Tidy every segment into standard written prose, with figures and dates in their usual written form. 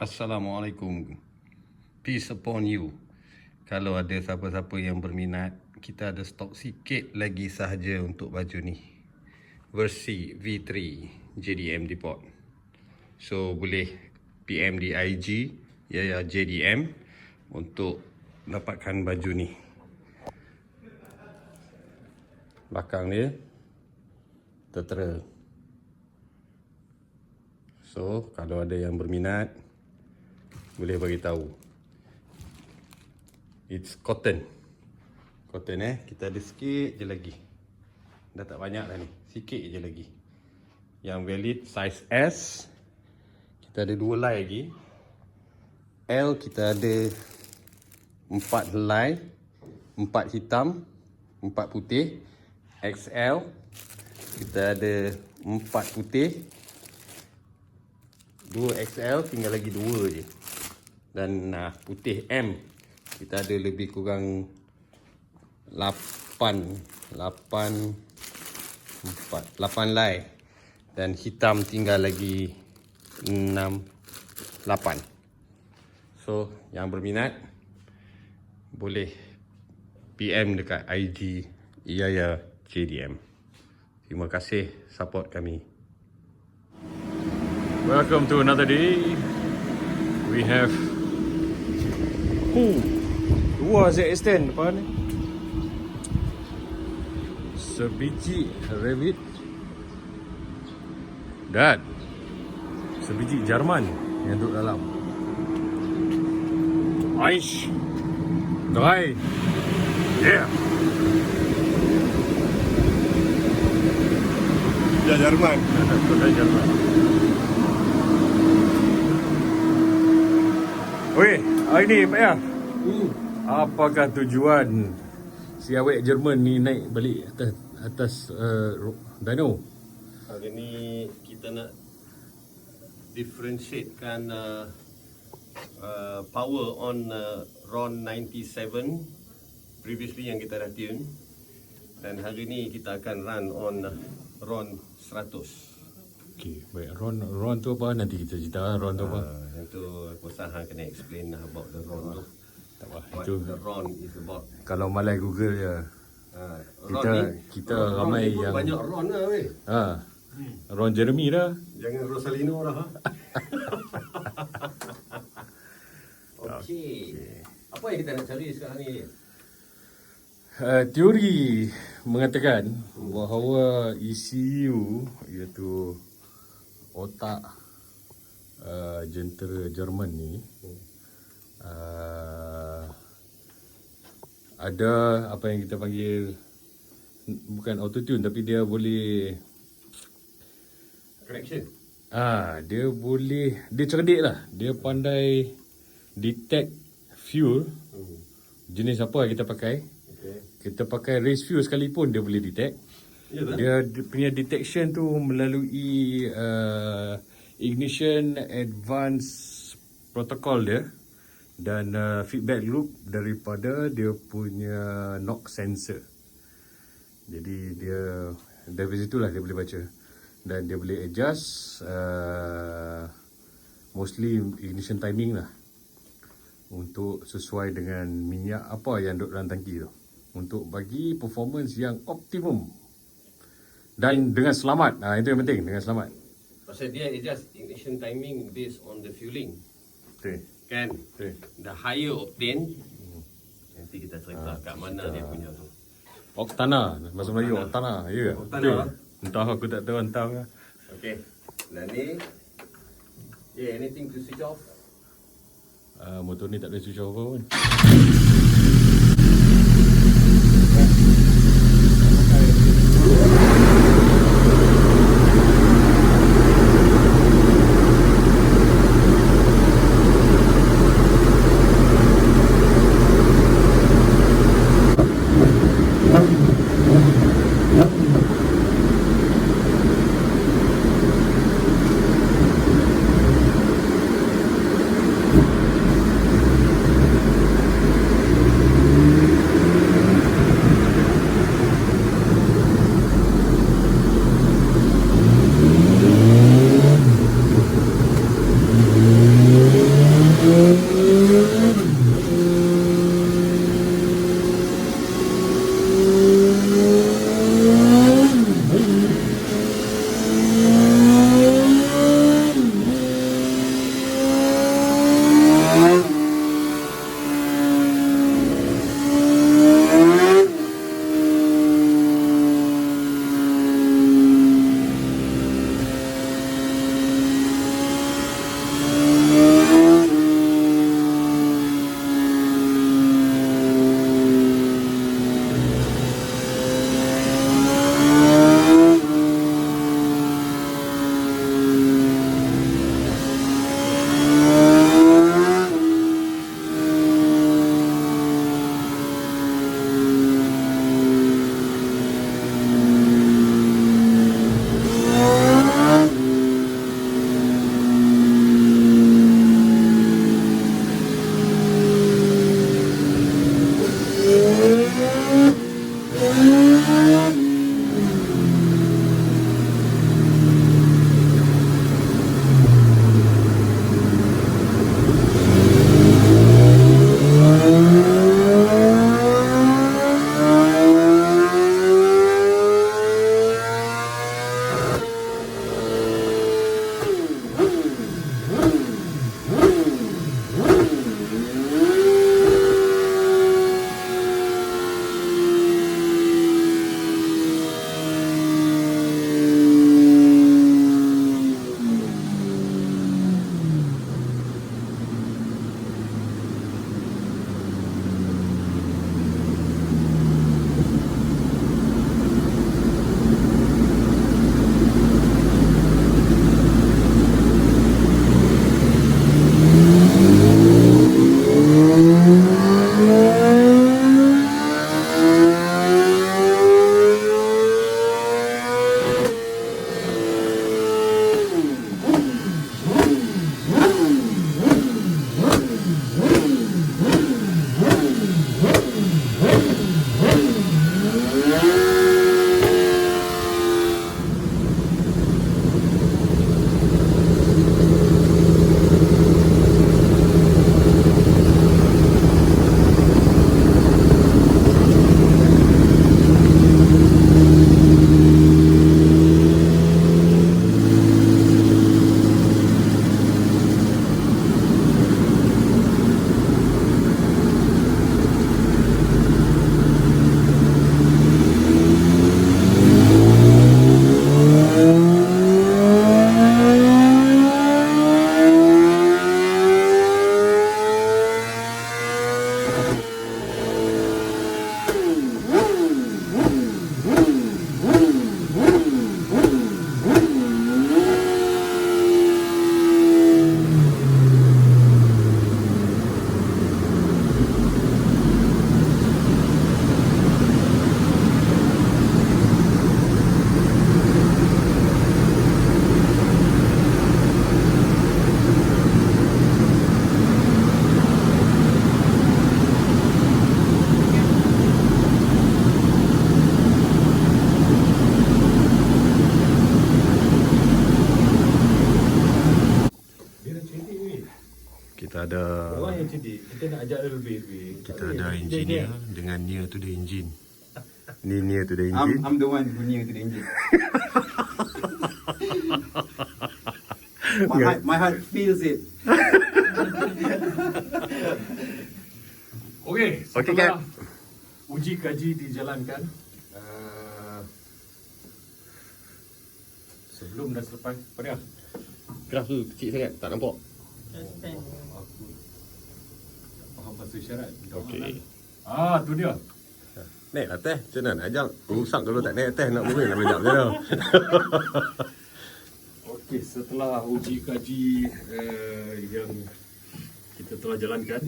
Assalamualaikum. Peace upon you. Kalau ada siapa-siapa yang berminat, kita ada stok sikit lagi sahaja untuk baju ni. Versi V3 JDM Depot. So boleh PM di IG ya JDM untuk dapatkan baju ni. Belakang dia tertera. So kalau ada yang berminat, boleh bagi tahu. It's cotton. Cotton kita ada sikit je lagi. Dah tak banyak dah ni. Sikit je lagi. Yang valid size S. Kita ada 2 helai lagi. L kita ada 4 helai. 4 hitam, 4 putih. XL kita ada 4 putih. 2 XL, tinggal lagi 2 je. Dan putih M kita ada lebih kurang 8 helai. Dan hitam tinggal lagi 8. So yang berminat boleh PM dekat IG Yaya JDM. Terima kasih support kami. Welcome to another day. We have dua Z-Extend depan ni. Sebiji Revit dan sebiji Jerman yang duduk dalam. Aish Dry. Yeah. Ya Jerman. Jerman. Weh, hari ni Pak Ya, apakah tujuan si awek Jerman ni naik balik atas dyno? Hari ni kita nak differentiatekan power on RON 97 previously yang kita dah tune, dan hari ni kita akan run on RON 100. Okey, baik. RON tu apa? Nanti kita cerita RON tu apa. Yang tu aku rasa hang kena explain about the RON tu. Tak apa. What Itu the RON is about. kalau malai Google je. Kita RON ramai ni yang banyak RON lah weh. RON Jeremy dah. Jangan Rosalino dah. Okey. Apa yang kita nak cari sekarang ni? Teori mengatakan bahawa ECU, iaitu otak jentera Jerman ni, ada apa yang kita panggil, bukan autotune, tapi dia boleh Correction. dia cerdik lah. Dia pandai detect fuel jenis apa yang kita pakai. Kita pakai race fuel sekalipun dia boleh detect. Dia punya detection tu melalui ignition advance protocol dia dan feedback loop daripada dia punya knock sensor. Jadi dia dari situlah dia boleh baca, dan dia boleh adjust mostly ignition timing lah, untuk sesuai dengan minyak apa yang duduk dalam tangki tu, untuk bagi performance yang optimum dan dengan selamat. Itu yang penting, dengan selamat. Pasal dia adjust ignition timing based on the fueling. Betul. Kan? Betul. The higher octane, nanti kita cerita kat mana dia punya tu. Oktana, bahasa Melayu Oktana. Ya. Oktana. Entah, aku tak tahu entah ke. Okey. Dan ni anything to switch off? Motor ni tak ada switch off pun. Kita ada Orang yang cerdik, kita nak ajak dia lebih-lebih. kita ada engineer dengan near to the engine. Ni near to the engine. I'm the one who near to the engine. My heart feels it. Okey, Okey, setelah uji kaji dijalankan, sebelum dan selepas, apa dia? Graf tu kecil sangat, tak nampak. Aku tak faham bahasa isyarat. Okey. Tu dia. Naik lah teh. Macam mana nak ajak? Rusak kalau tak naik teh nak boleh nak belajar macam mana. Okey, setelah uji kaji yang kita telah jalankan,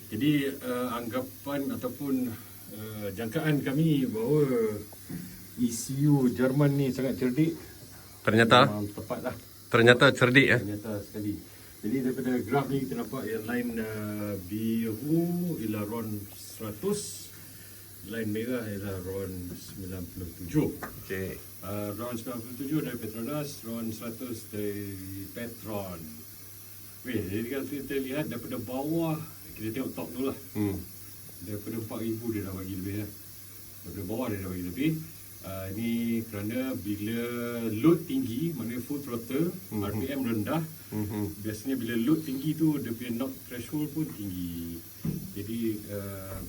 jadi anggapan ataupun jangkaan kami bahawa ECU Jerman ni sangat cerdik. Ternyata Memang tepat lah. ternyata cerdik ya. Ternyata sekali. Jadi daripada graf ni kita nampak yang line biru ialah RON 100, line merah ialah RON 97. Okey. RON 97 dari Petronas, RON 100 dari Petron. Weh, jadi kalau kita lihat daripada bawah, kita tengok top dulu lah. Daripada 4,000 dia dah bagi lebih lah. Daripada bawah dia dah bagi lebih. Ini kerana bila load tinggi, maknanya full throttle, RPM rendah. Biasanya bila load tinggi tu, dia punya knock threshold pun tinggi. Jadi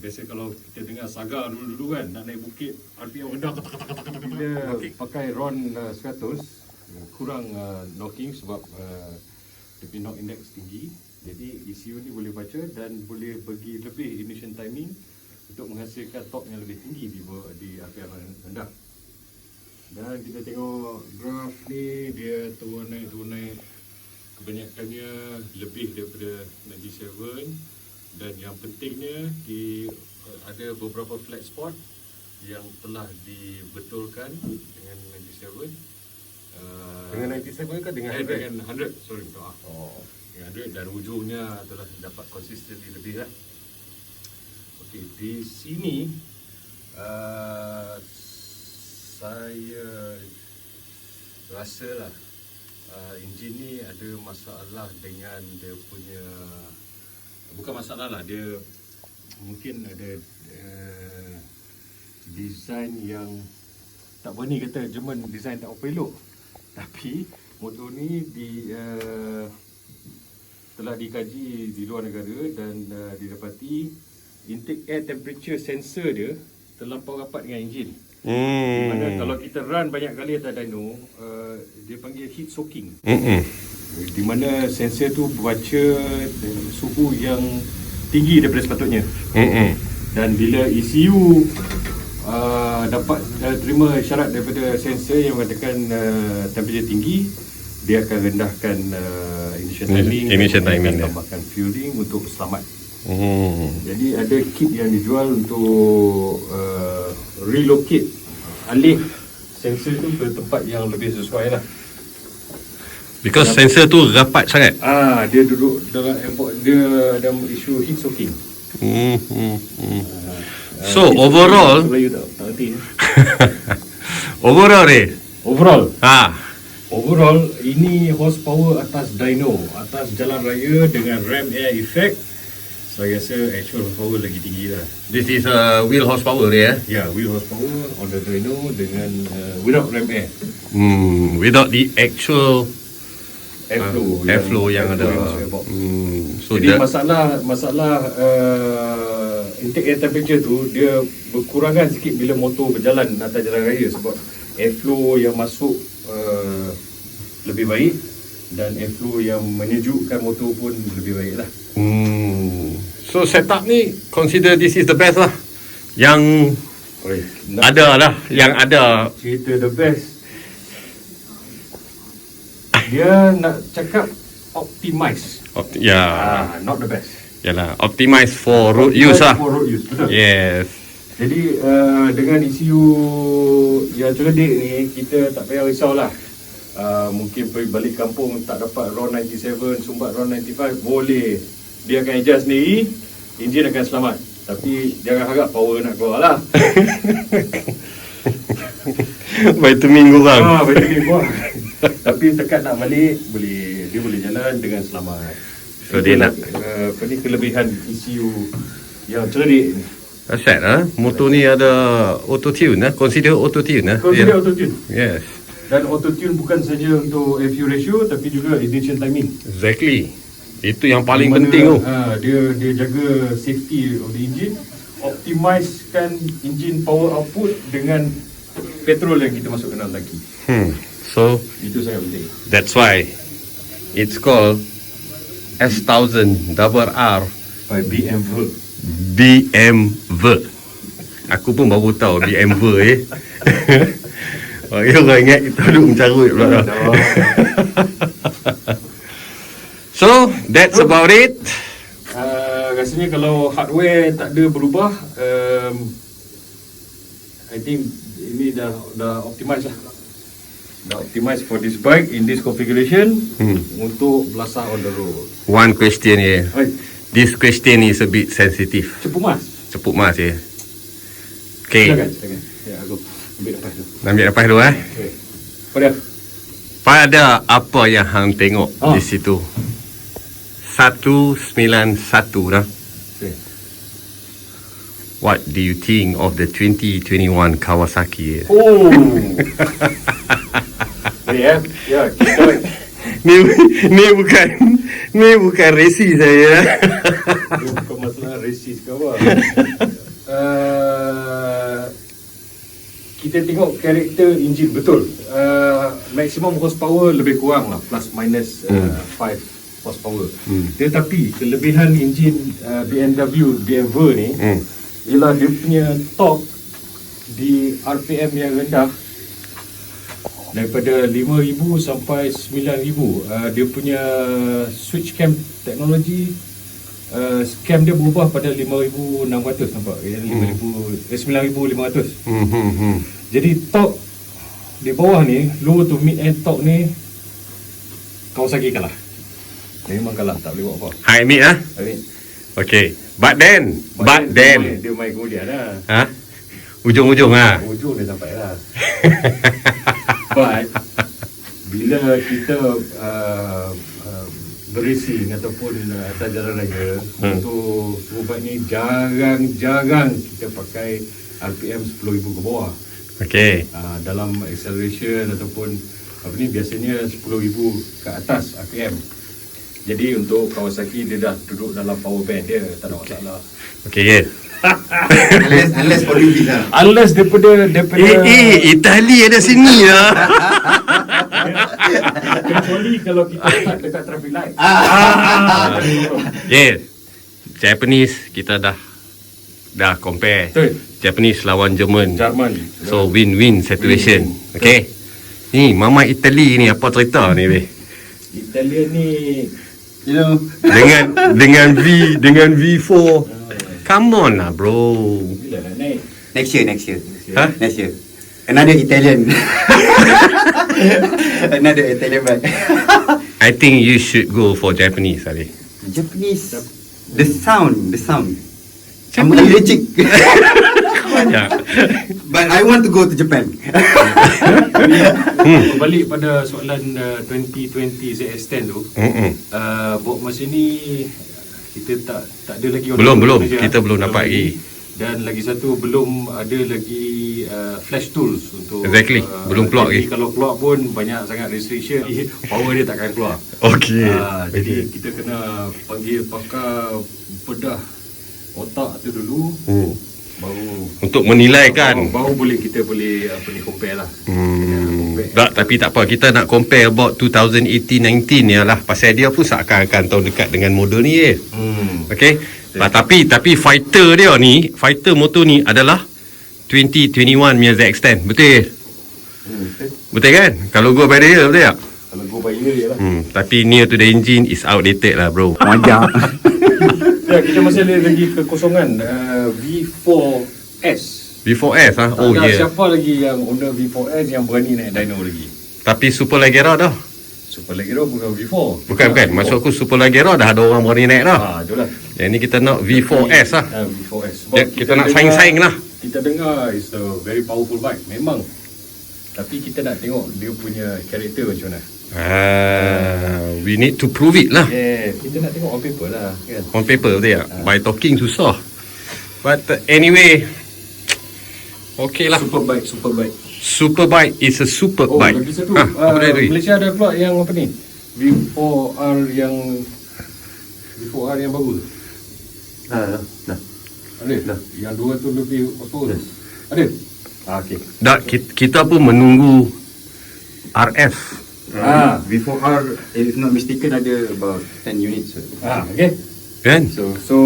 biasa kalau kita dengar Saga dulu-dulu kan, nak naik bukit, RPM rendah. Bila pakai RON 100, kurang knocking sebab dia punya knock index tinggi. Jadi ECU ni boleh baca dan boleh bagi lebih ignition timing untuk menghasilkan torque yang lebih tinggi di RPM rendah. Dan kita tengok graf ni, dia turun naik. Kebanyakannya lebih daripada 97. Dan yang pentingnya ada beberapa flat spot yang telah dibetulkan dengan 97. Dengan 97 ke dengan 100? Dengan 100, sorry, minta maaf. Dengan 100 dan ujungnya telah dapat consistently lebih lah. Okey, di sini saya rasalah enjin ni ada masalah dengan dia punya, bukan masalah lah, dia mungkin ada design yang tak berani kata Jerman design tak apa elok. Tapi motor ni telah dikaji di luar negara dan didapati intake air temperature sensor dia terlampau rapat dengan enjin. Di mana kalau kita run banyak kali atas dyno, dia panggil heat soaking. Di mana sensor tu baca suhu yang tinggi daripada sepatutnya. Dan bila ECU dapat terima syarat daripada sensor yang mengatakan temperature tinggi, dia akan rendahkan emission timing, tambahkan fueling untuk selamat. Jadi ada kit yang dijual untuk relocate, alih sensor tu ke tempat yang lebih sesuai lah. Because sensor tu rapat sangat. Dia duduk dalam airport, dia ada isu heat soaking. So overall Melayu tak erti. overall ni. Overall ini horsepower atas dyno, atas jalan raya dengan ram air effect. Saya rasa actual horsepower lagi tinggi lah. This is wheel horsepower ni Ya, wheel horsepower on the dyno dengan without ram air. Without the actual airflow yang ada. So jadi masalah intake air temperature tu dia berkurangan sikit bila motor berjalan atas jalan raya sebab airflow yang masuk lebih baik dan airflow yang menyejukkan motor pun lebih baik lah. So setup ni consider this is the best lah. Yang ada lah, yang ada. Cerita the best. Dia nak cakap optimize. Not the best. Yalah, optimize for road use lah. For road use, betul. Yes. Jadi dengan ECU yang cerdik ni, kita tak payah risaulah. Mungkin pergi balik kampung tak dapat RON 97, sumbat RON 95, boleh. Dia akan adjust sendiri, enjin akan selamat. Tapi jangan harap power nak keluar lah. Vitamin kurang. Vitamin kurang. Tapi tekat nak balik dia boleh jalan dengan selamat. So, dia nak apa ni kelebihan ECU yang cerdik ni. Asyik motor ni ada auto tune consider auto tune Consider auto tune. Yes, Dan auto tune bukan saja untuk FU ratio tapi juga ignition timing. exactly. Itu yang paling Di mana, penting tu. Dia jaga safety of the engine, optimizekan engine power output dengan petrol yang kita masuk ke dalam tangki. So Itu sangat penting. that's why it's called S1000 double R By BMW. BMW. Aku pun baru tahu BMW orang ingat kita duduk mencarut pula. So that's about it. Rasanya kalau hardware tak ada berubah, I think ini dah optimize lah. Dah optimize for this bike in this configuration untuk belasah on the road. One question here. Oi, This question is a bit sensitive. cepu mas. Cepuk mas ya. Okay, Silakan. Ya, aku ambil lepas tu. ambil lepas dulu Okay. Pada Pada apa yang hang tengok di situ? 191 dah. okay. What do you think of the 2021 Kawasaki? Oh. Ya, kita ni bukan resi saya. bukan masalah resis ke apa. Kita tengok karakter enjin betul. Maximum horsepower lebih kurang lah, plus minus 5 horsepower. Tetapi kelebihan enjin BMW ni ialah dia punya torque di RPM yang rendah, daripada 5,000 sampai 9,000. Dia punya switch cam teknologi, cam dia berubah pada 5,600 nampak. 9,500. Jadi torque di bawah ni, low to mid end torque ni Kawasaki kalah. Memang kalah, tak boleh buat apa. I admit Tapi Okay. But then dia main kemudian lah. ujung-ujung Ujung dia sampai lah. But bila kita berracing ataupun atas jalan raya, untuk ubat ni jarang kita pakai RPM 10,000 ke bawah. Okay. Dalam acceleration ataupun apa ni, biasanya 10,000 ke atas RPM. Jadi untuk Kawasaki dia dah duduk dalam power band dia, tak ada masalah. Okay, yeah. Unless for you visa. Unless daripada Itali ada sini lah. kecuali kalau kita start dekat traffic light. Yeah. Japanese kita dah compare. Betul. Japanese lawan Jerman. Jerman. So win-win situation. Okay. Ni Mama Italy ni apa cerita ni weh? Italia ni You know. dengan V4. Come on lah bro. bila nak naik? Next year. Huh? Next year. Another Italian. Another Italian bike. I think you should go for Japanese Ali. Japanese. The sound. I'm Japanese. allergic. Banyak. But I want to go to Japan. Balik pada soalan 2020 ZS10 tu. Buat masa ni kita tak ada lagi Belum. Malaysia. Kita belum dapat lagi. Dan lagi satu, belum ada lagi flash tools untuk Exactly. Belum keluar jadi lagi. kalau keluar pun banyak sangat restriction. Power dia takkan keluar. Okay. Jadi kita kena panggil pakar bedah otak tu dulu, baru Untuk menilai kan. baru boleh kita boleh compare lah. Tak, tapi tak apa. Kita nak compare about 2018-19 ni lah. Pasal dia pun seakan-akan tahun dekat dengan model ni Okay. Tapi fighter motor ni adalah 2021 punya ZX10. Betul? Betul kan? Kalau go by the year, betul tak? Kalau go by year je lah. Tapi near to the engine is outdated lah bro. Wajar. Ya, kita masih ada lagi kekosongan V4S. V4S Oh Tak ada yeah. siapa lagi yang owner V4S yang berani naik dyno lagi. Tapi Super Leggera dah. Superleggera bukan V4. Bukan. Maksud aku Super Leggera dah ada orang berani naik dah. Itulah. Yang ni kita nak V4S lah. V4S. Ya, kita nak saing-saing lah. Kita dengar is a very powerful bike. Memang. Tapi kita nak tengok dia punya karakter macam mana. We need to prove it lah. Kita nak tengok on paper lah kan. On paper betul tak? By talking susah. But anyway, okay lah. Superbike is a super bike. Lagi satu. Apa dia tu? Malaysia ada keluar yang apa ni? V4R yang baru tu. Nah. Ada? Yang dua tu lebih auto tu. Ada? Okey. Dah, kita pun menunggu RF. V4R, if not mistaken, ada about 10 units. Okey. Kan? So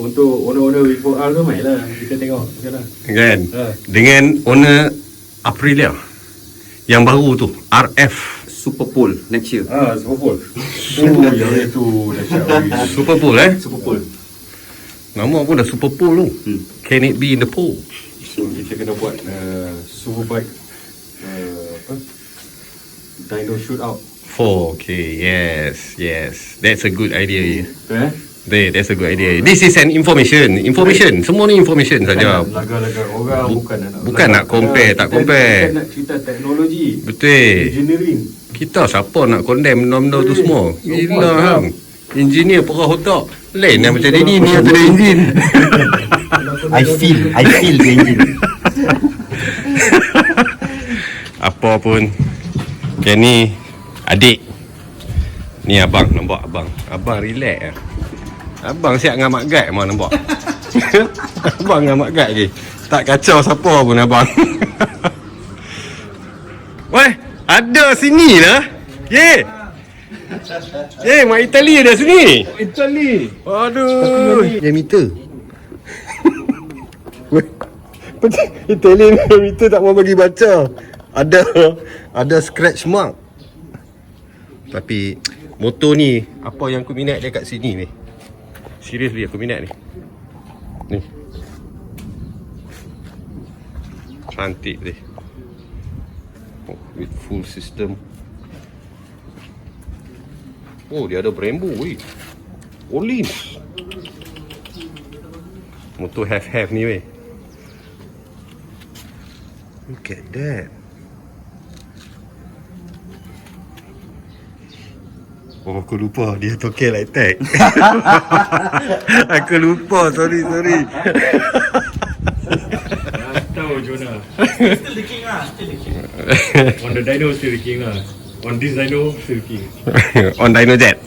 untuk owner-owner V4R tu mainlah. Kita tengok macam mana. Kan? Dengan owner Aprilia yang baru tu, RF Superpole next year. Superpole. Yang itu dahsyat. Superpole Superpole. Nama pun dah Superpole tu. Can it be in the pole? So kita kena buat Superbike dyno shootout. 4K, yes. That's a good idea. That's a good idea. This is an information. Semua ni information saja. Laga-laga orang Bukan nak compare, tak compare. Kita nak cerita teknologi. Betul. Engineering. Kita siapa nak condemn benda tu semua? Gila hang. Engineer perah otak. Lain yang macam ni ada enjin. I feel the engine. Apa pun. Ni adik. Ni abang, nampak abang. Abang relax lah. Abang siap dengan mak guide mah nampak. Abang dengan mak guide lagi. Tak kacau siapa pun abang. Weh, ada sini lah. Mak Itali ada sini. Italy. Aduh. Yang meter. Italian meter tak mau bagi baca. Ada scratch mark. Tapi motor ni, apa yang aku minat dia kat sini ni. Seriously aku minat ni. Ni. Cantik dia. With full system. Oh, dia ada Brembo weh. Ollins. Motor have ni weh. Look at that. Oh, aku lupa dia token like tag. Aku lupa, sorry. Tahu Jonah. Still the king lah. On the dyno still the king lah. On this dyno still the king. On Dyno Jet.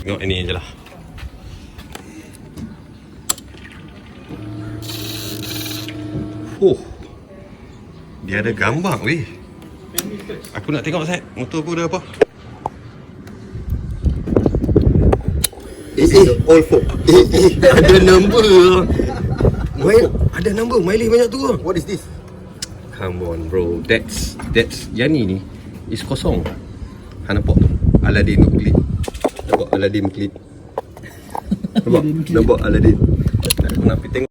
Tengok ini je lah. Dia ada gambar weh. Aku nak tengok Zat, motor aku dah apa? All four. Ada number. Ada number, mileage banyak tu. What is this? Come on bro, that's yang ni is kosong. Han nampak tu, Aladdin tu klik. Nampak Aladdin klik. Nampak Aladdin. Aku nak pergi tengok